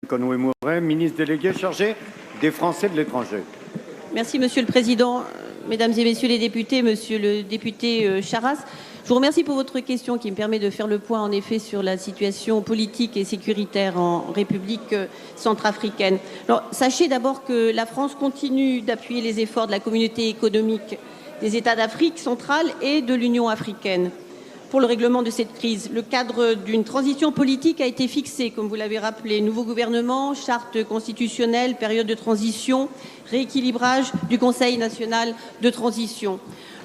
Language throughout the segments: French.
Conway Mouret, ministre délégué chargé des Français de l'étranger. Merci Monsieur le Président, Mesdames et Messieurs les députés, Monsieur le député Charras. Je vous remercie pour votre question qui me permet de faire le point en effet sur la situation politique et sécuritaire en République centrafricaine. Alors, sachez d'abord que la France continue d'appuyer les efforts de la communauté économique des États d'Afrique centrale et de l'Union africaine pour le règlement de cette crise. Le cadre d'une transition politique a été fixé, comme vous l'avez rappelé. Nouveau gouvernement, charte constitutionnelle, période de transition, rééquilibrage du Conseil national de transition.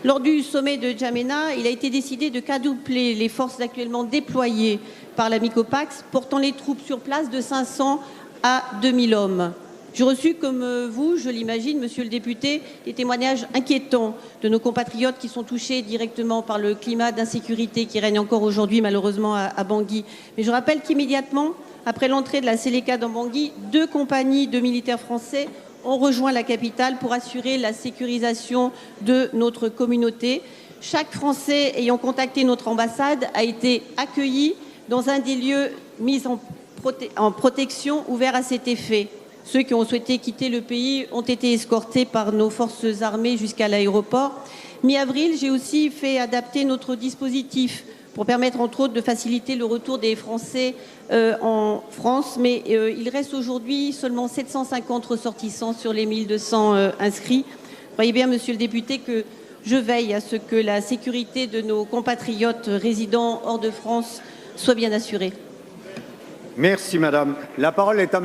Lors du sommet de N'Djamena, il a été décidé de quadrupler les forces actuellement déployées par la MICOPAX, portant les troupes sur place de 500 à 2000 hommes. J'ai reçu, comme vous, je l'imagine, Monsieur le député, des témoignages inquiétants de nos compatriotes qui sont touchés directement par le climat d'insécurité qui règne encore aujourd'hui, malheureusement, à Bangui. Mais je rappelle qu'immédiatement, après l'entrée de la Séléka dans Bangui, 2 compagnies de militaires français ont rejoint la capitale pour assurer la sécurisation de notre communauté. Chaque Français ayant contacté notre ambassade a été accueilli dans un des lieux mis en protection ouvert à cet effet. Ceux qui ont souhaité quitter le pays ont été escortés par nos forces armées jusqu'à l'aéroport. Mi-avril, j'ai aussi fait adapter notre dispositif pour permettre, entre autres, de faciliter le retour des Français en France. Mais il reste aujourd'hui seulement 750 ressortissants sur les 1200 inscrits. Voyez bien, Monsieur le député, que je veille à ce que la sécurité de nos compatriotes résidant hors de France soit bien assurée. Merci, Madame. La parole est à